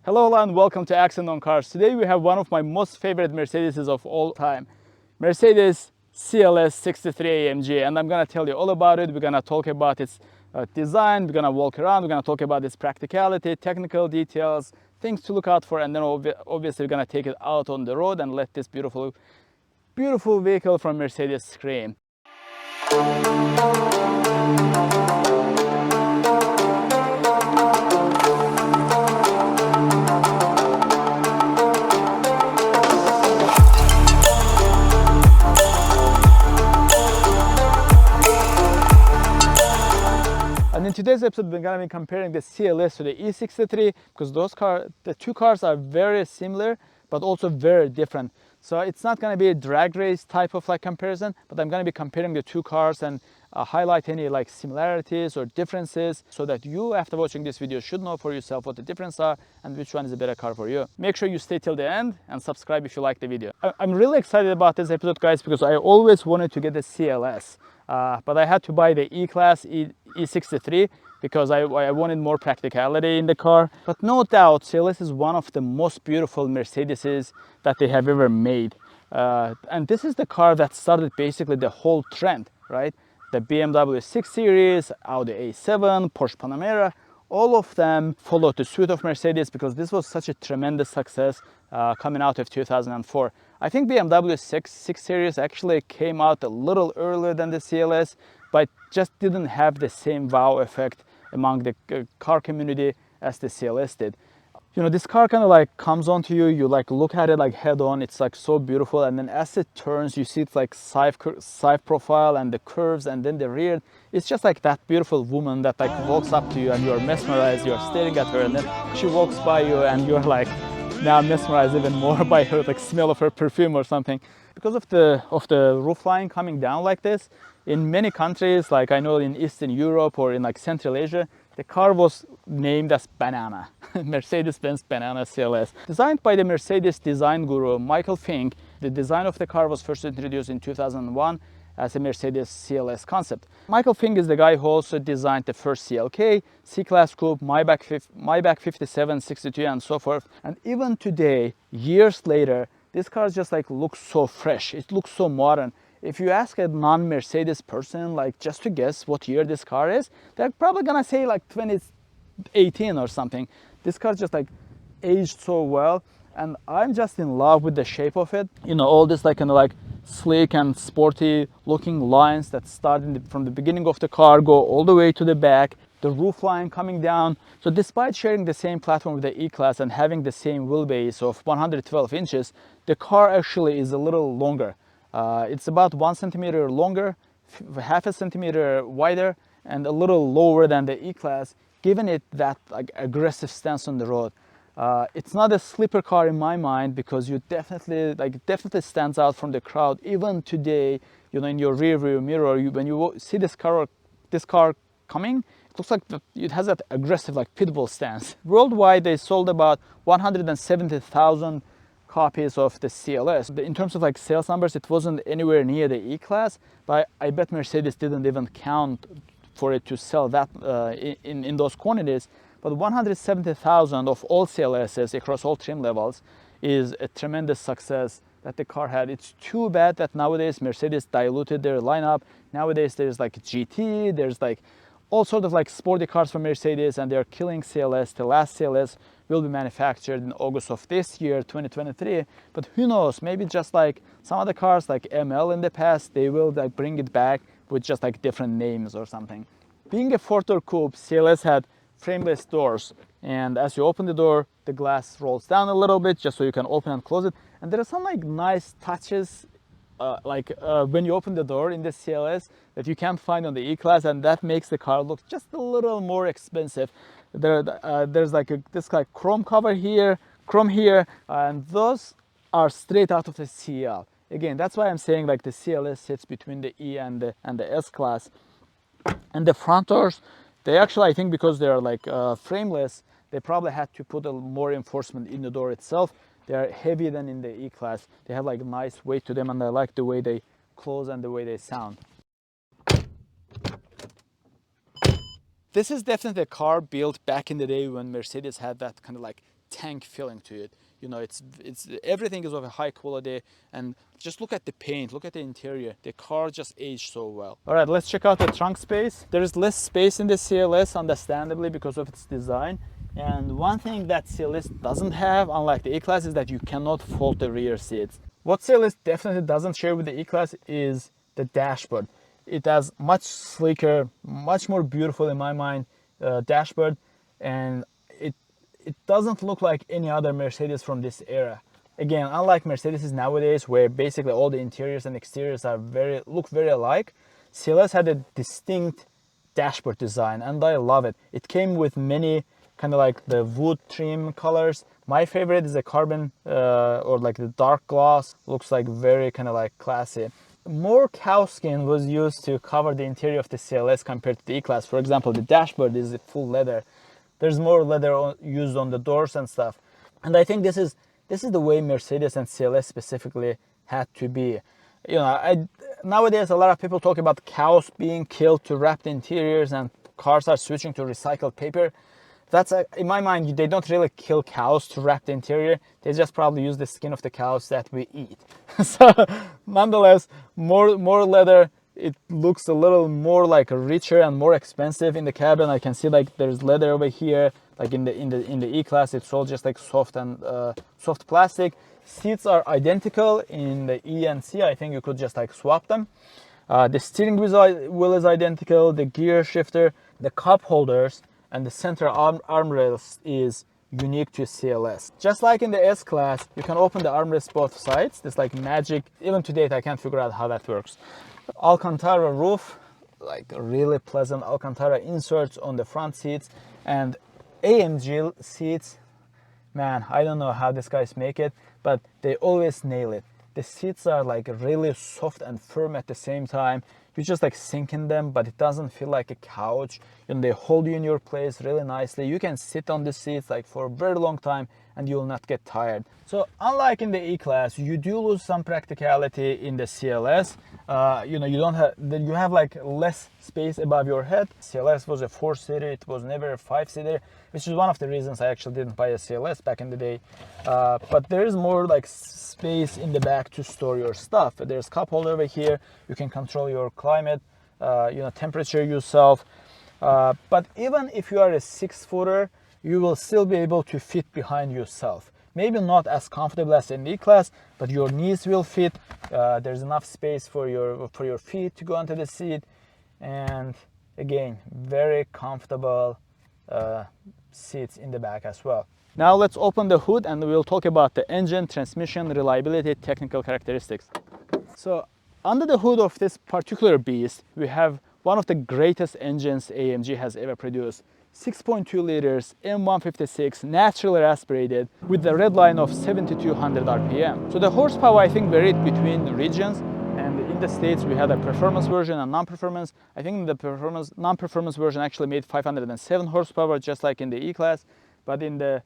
Hello and welcome to Accent on Cars. Today we have one of my most favorite Mercedeses of all time, Mercedes CLS63 AMG, and I'm gonna tell you all about it. We're gonna talk about its design, we're gonna walk around, we're gonna talk about its practicality, technical details, things to look out for, and then obviously we're gonna take it out on the road and let this beautiful vehicle from Mercedes scream. And in today's episode, we're going to be comparing the CLS to the E63 because the two cars are very similar, but also very different. So it's not going to be a drag race type of comparison, but I'm going to be comparing the two cars and highlight any similarities or differences so that you, after watching this video, should know for yourself what the differences are and which one is a better car for you. Make sure you stay till the end and subscribe if you like the video. I'm really excited about this episode, guys, because I always wanted to get the CLS. But I had to buy the E-Class E63 because I wanted more practicality in the car. But no doubt, CLS is one of the most beautiful Mercedeses that they have ever made. And this is the car that started basically the whole trend, right? The BMW 6 Series, Audi A7, Porsche Panamera, all of them followed the suit of Mercedes because this was such a tremendous success coming out of 2004. I think BMW 6 Series actually came out a little earlier than the CLS, but just didn't have the same wow effect among the car community as the CLS did. You know, this car kind of comes onto you, you look at it head on, it's so beautiful, and then as it turns, you see it's side profile and the curves and then the rear. It's just that beautiful woman that walks up to you and you're mesmerized, you're staring at her, and then she walks by you and you're now mesmerized even more by her smell of her perfume or something. Because of the roof line coming down like this, in many countries, I know in Eastern Europe or in Central Asia, the car was named as Banana, Mercedes-Benz Banana CLS. Designed by the Mercedes design guru Michael Fink, the design of the car was first introduced in 2001 as a Mercedes CLS concept. Michael Fink is the guy who also designed the first CLK, C-Class Coupe, Maybach 57, 62, and so forth. And even today, years later, this car just looks so fresh. It looks so modern. If you ask a non-Mercedes person, just to guess what year this car is, they're probably gonna say 2018 or something. This car just aged so well, and I'm just in love with the shape of it. You know, all this kind of sleek and sporty looking lines that start from the beginning of the car, go all the way to the back, the roof line coming down. So despite sharing the same platform with the E-Class and having the same wheelbase of 112 inches, the car actually is a little longer. It's about 1 centimeter longer, half a centimeter wider, and a little lower than the E-Class, giving it that aggressive stance on the road. It's not a sleeper car in my mind because you definitely stands out from the crowd. Even today, you know, in your rear view mirror, when you see this car coming, it looks it has that aggressive pit bull stance. Worldwide, they sold about 170,000 copies of the CLS. In terms of sales numbers, it wasn't anywhere near the E-Class, but I bet Mercedes didn't even count for it to sell that in those quantities. But 170,000 of all CLSs across all trim levels is a tremendous success that the car had. It's too bad that nowadays Mercedes diluted their lineup. Nowadays there's GT, there's all sorts of sporty cars from Mercedes, and they're killing CLS. The last CLS will be manufactured in August of this year, 2023. But who knows, maybe just some other cars like ML in the past, they will bring it back with just different names or something. Being a four-door coupe, CLS had frameless doors, and as you open the door, the glass rolls down a little bit just so you can open and close it. And there are some nice touches when you open the door in the CLS that you can't find on the E-Class, and that makes the car look just a little more expensive. There's this chrome cover here, chrome here, and those are straight out of the CL. Again, that's why I'm saying the CLS sits between the E and the S-Class. And the front doors, they actually, I think because they're frameless, they probably had to put more reinforcement in the door itself. They are heavier than in the E-Class. They have nice weight to them, and I like the way they close and the way they sound. This is definitely a car built back in the day when Mercedes had that kind of tank feeling to it. You know, it's everything is of a high quality, and just look at the paint, look at the interior. The car just aged so well. All right, let's check out the trunk space. There is less space in the CLS, understandably, because of its design. And one thing that CLS doesn't have, unlike the E-Class, is that you cannot fold the rear seats. What CLS definitely doesn't share with the E-Class is the dashboard. It has much sleeker, much more beautiful in my mind dashboard, and it doesn't look like any other Mercedes from this era. Again, unlike Mercedes nowadays, where basically all the interiors and exteriors are look very alike, CLS had a distinct dashboard design, and I love it. It came with many kind of like the wood trim colors. My favorite is the carbon or like the dark gloss. Looks like very kind of like classy. More cow skin was used to cover the interior of the CLS compared to the E-Class. For example, the dashboard is full leather. There's more leather used on the doors and stuff. And I think this is the way Mercedes and CLS specifically had to be. You know, nowadays a lot of people talk about cows being killed to wrap the interiors, and cars are switching to recycled paper. That's in my mind, they don't really kill cows to wrap the interior. They just probably use the skin of the cows that we eat. So nonetheless, more leather. It looks a little more like richer and more expensive in the cabin. I can see like there's leather over here. Like in the E-Class, it's all just like soft and soft plastic. Seats are identical in the E and C. I think you could just like swap them. The steering wheel is identical. The gear shifter, the cup holders, and the center armrest is unique to CLS. Just like in the S-Class, you can open the armrest both sides. It's like magic. Even to date, I can't figure out how that works. Alcantara roof, like really pleasant Alcantara inserts on the front seats, and AMG seats. Man, I don't know how these guys make it, but they always nail it. The seats are like really soft and firm at the same time. You just like sink in them, but it doesn't feel like a couch. And they hold you in your place really nicely. You can sit on the seats like for a very long time and you will not get tired. So unlike in the E-Class, you do lose some practicality in the CLS. You know, you have like less space above your head. CLS was a 4-seater, it was never a 5-seater, which is one of the reasons I actually didn't buy a CLS back in the day. But there is more like space in the back to store your stuff. There's cup holder over here. You can control your climate, temperature yourself. But even if you are a 6-footer, you will still be able to fit behind yourself. Maybe not as comfortable as in the E-Class, but your knees will fit. There's enough space for your feet to go onto the seat, and again, very comfortable seats in the back as well. Now let's open the hood and we'll talk about the engine, transmission, reliability, technical characteristics. So under the hood of this particular beast, we have one of the greatest engines AMG has ever produced. 6.2 liters M156 naturally aspirated with the red line of 7200 RPM. So the horsepower I think varied between regions, and in the States we had a performance version and non-performance. I think the non-performance version actually made 507 horsepower, just like in the E-Class, but in the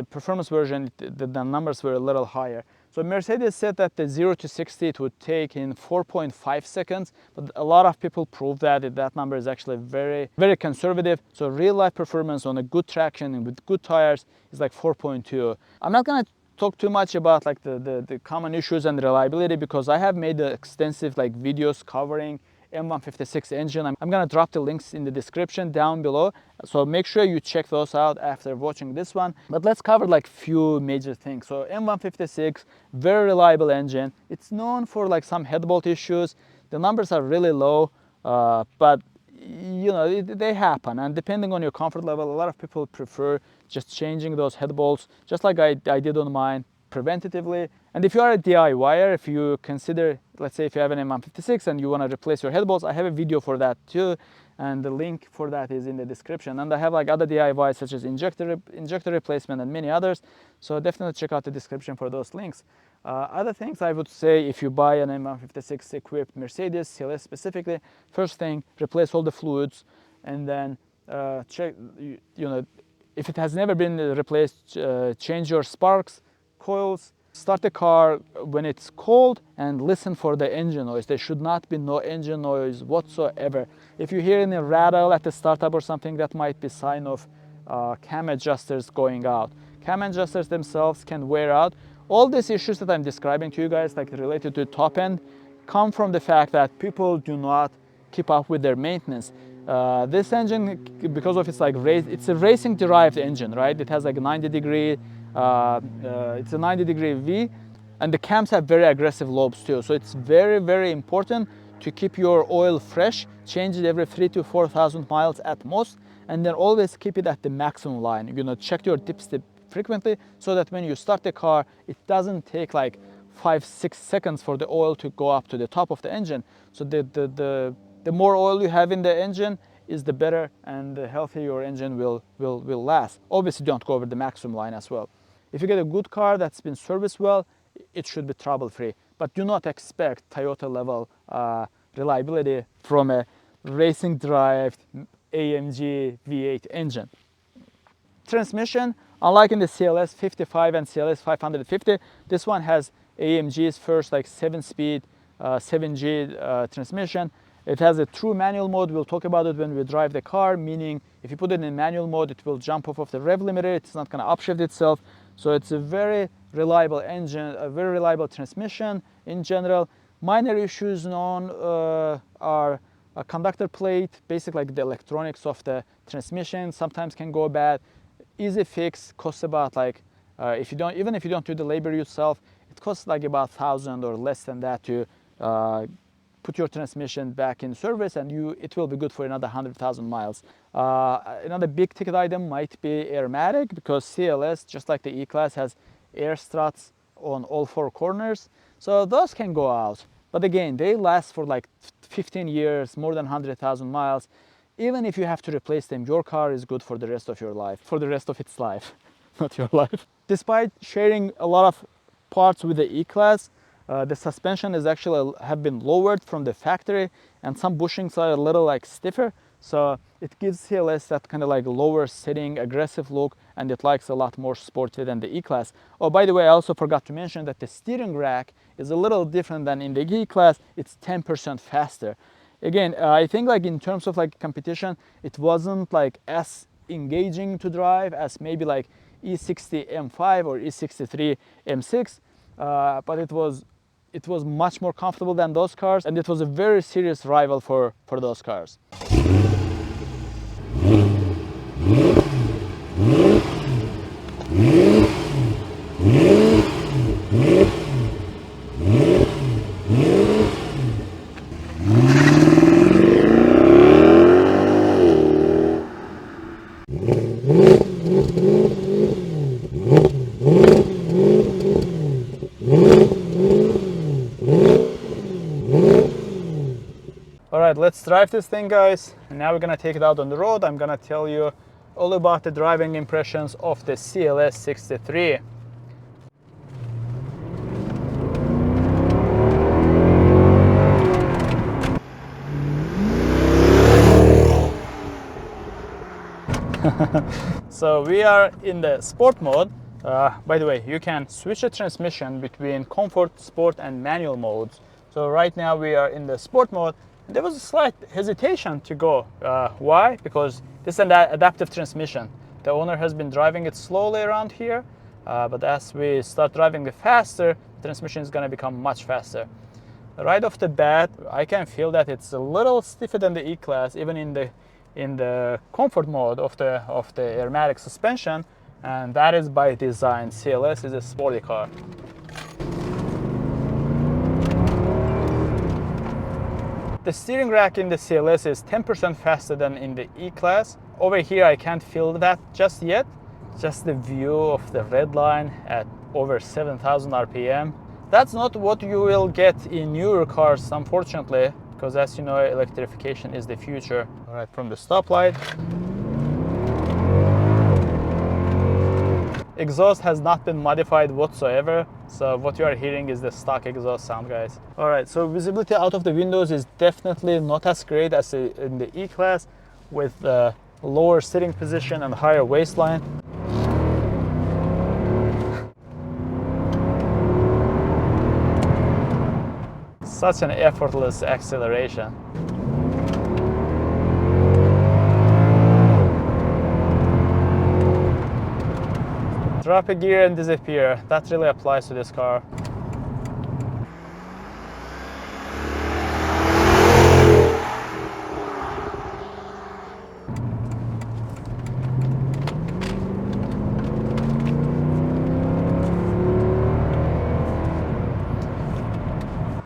performance version the numbers were a little higher. So Mercedes said that the 0 to 60 it would take in 4.5 seconds, but a lot of people proved that number is actually very, very conservative. So real life performance on a good traction and with good tires is like 4.2. I'm not gonna talk too much about like the common issues and reliability, because I have made extensive like videos covering M156 engine. I'm gonna drop the links in the description down below, so make sure you check those out after watching this one. But let's cover like few major things. So M156, very reliable engine. It's known for like some head bolt issues. The numbers are really low, but you know, they happen, and depending on your comfort level, a lot of people prefer just changing those head bolts, just like I did on mine, preventatively. And if you are a DIYer, if you consider, let's say if you have an M156 and you want to replace your head bolts, I have a video for that too, and the link for that is in the description. And I have like other DIYs such as injector replacement and many others, so definitely check out the description for those links. Other things I would say, if you buy an M156 equipped Mercedes CLS specifically, first thing, replace all the fluids, and then check, you know, if it has never been replaced, change your sparks, coils, start the car when it's cold, and listen for the engine noise. There should not be no engine noise whatsoever. If you hear any rattle at the startup or something, that might be sign of cam adjusters going out. Cam adjusters themselves can wear out. All these issues that I'm describing to you guys, like related to top end, come from the fact that people do not keep up with their maintenance. This engine, because of its like it's a racing derived engine, right? It has like a 90-degree, it's a 90-degree V, and the cams have very aggressive lobes too. So it's very, very important to keep your oil fresh, change it every 3,000 to 4,000 miles at most, and then always keep it at the maximum line. You know, check your dipstick frequently so that when you start the car, it doesn't take like 5-6 seconds for the oil to go up to the top of the engine. So the more oil you have in the engine is the better, and the healthier your engine will last. Obviously, don't go over the maximum line as well. If you get a good car that's been serviced well, it should be trouble-free. But do not expect Toyota level reliability from a racing derived AMG V8 engine. Transmission, unlike in the CLS 55 and CLS 550, this one has AMG's first like 7-speed 7G transmission. It has a true manual mode. We'll talk about it when we drive the car, meaning if you put it in manual mode, it will jump off of the rev limiter. It's not going to upshift itself. So it's a very reliable engine, a very reliable transmission in general. Minor issues known are a conductor plate, basically like the electronics of the transmission sometimes can go bad. Easy fix, costs about like, even if you don't do the labor yourself, it costs like about 1,000 or less than that to put your transmission back in service, and it will be good for another 100,000 miles. Another big ticket item might be airmatic, because CLS, just like the E-Class, has air struts on all 4 corners. So those can go out. But again, they last for like 15 years, more than 100,000 miles. Even if you have to replace them, your car is good for the rest of your life, for the rest of its life, not your life. Despite sharing a lot of parts with the E-Class, the suspension is actually have been lowered from the factory, and some bushings are a little like stiffer. So it gives CLS that kind of like lower sitting, aggressive look, and it likes a lot more sporty than the E-Class. Oh, by the way, I also forgot to mention that the steering rack is a little different than in the E-Class. It's 10% faster. Again, I think like in terms of like competition, it wasn't like as engaging to drive as maybe like E60 M5 or E63 M6, but it was much more comfortable than those cars, and it was a very serious rival for those cars. Alright, let's drive this thing, guys. And now we're gonna take it out on the road. I'm gonna tell you all about the driving impressions of the CLS63. So we are in the sport mode. By the way, you can switch the transmission between comfort, sport, and manual modes. So right now we are in the sport mode. There was a slight hesitation to go. Why? Because this is an adaptive transmission. The owner has been driving it slowly around here, but as we start driving it faster, the transmission is going to become much faster. Right off the bat, I can feel that it's a little stiffer than the E-Class, even in the comfort mode of the airmatic suspension, and that is by design. CLS is a sporty car. The steering rack in the CLS is 10% faster than in the E-Class. Over here I can't feel that just yet. Just the view of the red line at over 7,000 RPM. That's not what you will get in newer cars, unfortunately, because as you know, electrification is the future. All right, from the stoplight. Exhaust has not been modified whatsoever, so what you are hearing is the stock exhaust sound, guys. All right, so visibility out of the windows is definitely not as great as in the E-Class, with lower sitting position and higher waistline. Such an effortless acceleration. drop a gear and disappear. That really applies to this car.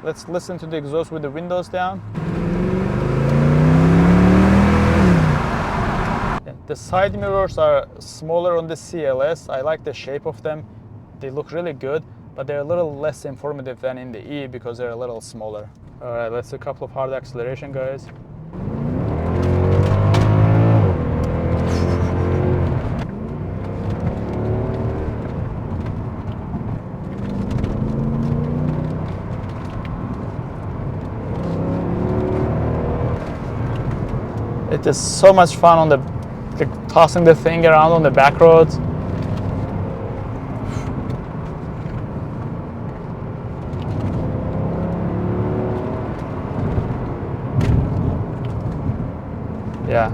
Let's listen to the exhaust with the windows down. The side mirrors are smaller on the CLS. I like the shape of them. They look really good, but they're a little less informative than in the E because they're a little smaller. All right, let's do a couple of hard acceleration, guys. It is so much fun on the tossing the thing around on the back roads. Yeah.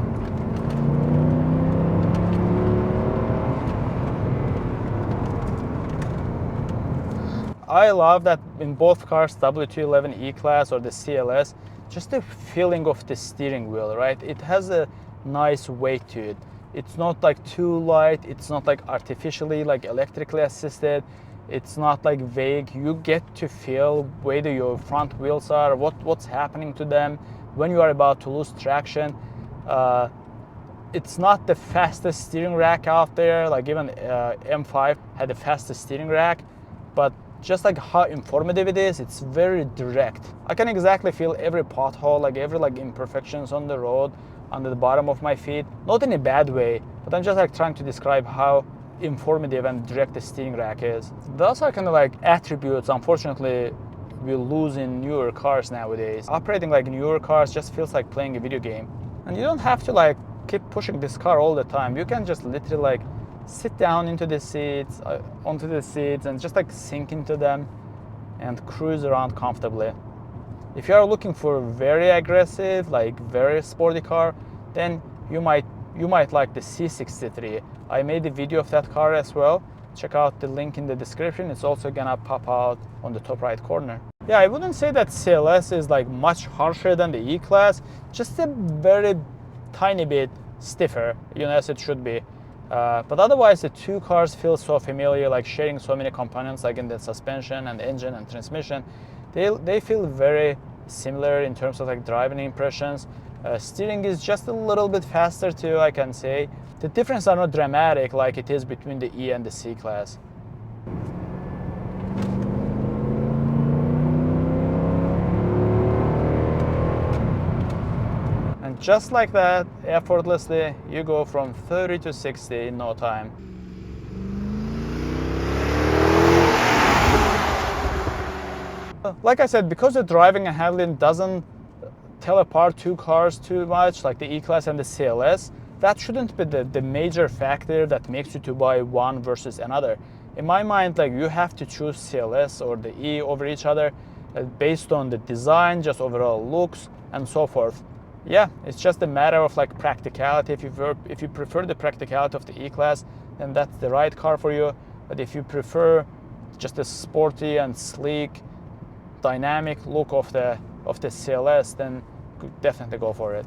I love that in both cars, W211 E-Class or the CLS, just the feeling of the steering wheel, right? It has a nice weight to it. It's not like too light, it's not like artificially like electrically assisted, it's not like vague. You get to feel whether your front wheels are, what's happening to them when you are about to lose traction. It's not the fastest steering rack out there, like even M5 had the fastest steering rack, but just like how informative it is, it's very direct. I can exactly feel every pothole, like every like imperfections on the road, under the bottom of my feet. Not in a bad way, but I'm just like trying to describe how informative and direct the steering rack is. Those are kind of like attributes, unfortunately, we lose in newer cars nowadays. Operating like newer cars just feels like playing a video game. And you don't have to like keep pushing this car all the time. You can just literally like sit down into the seats, onto the seats, and just like sink into them and cruise around comfortably. If you are looking for very aggressive, like very sporty car, then you might like the C63. I made a video of that car as well. Check out the link in the description. It's also gonna pop out on the top right corner. Yeah, I wouldn't say that CLS is like much harsher than the E-Class, just a very tiny bit stiffer, as it should be. But otherwise, the two cars feel so familiar, like sharing so many components, like in the suspension and engine and transmission. They feel very similar in terms of like driving impressions. Steering is just a little bit faster too, I can say. The differences are not dramatic like it is between the E and the C-Class. And just like that, effortlessly, you go from 30 to 60 in no time. Like I said, because the driving and handling doesn't tell apart two cars too much, like the E-Class and the CLS, that shouldn't be the major factor that makes you to buy one versus another. In my mind, like you have to choose CLS or the E over each other based on the design, just overall looks, and so forth. Yeah, it's just a matter of like practicality. If you prefer the practicality of the E-Class, then that's the right car for you. But if you prefer just a sporty and sleek, dynamic look of the CLS, then definitely go for it.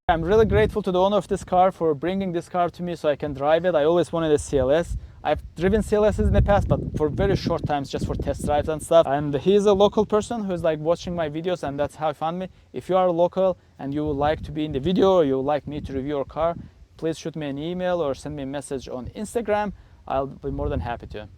I'm really grateful to the owner of this car for bringing this car to me so I can drive it. I always wanted a CLS. I've driven CLSs in the past, but for very short times, just for test drives and stuff. And he's a local person who's like watching my videos, and that's how he found me. If you are local and you would like to be in the video, or you would like me to review your car, please shoot me an email or send me a message on Instagram. I'll be more than happy to.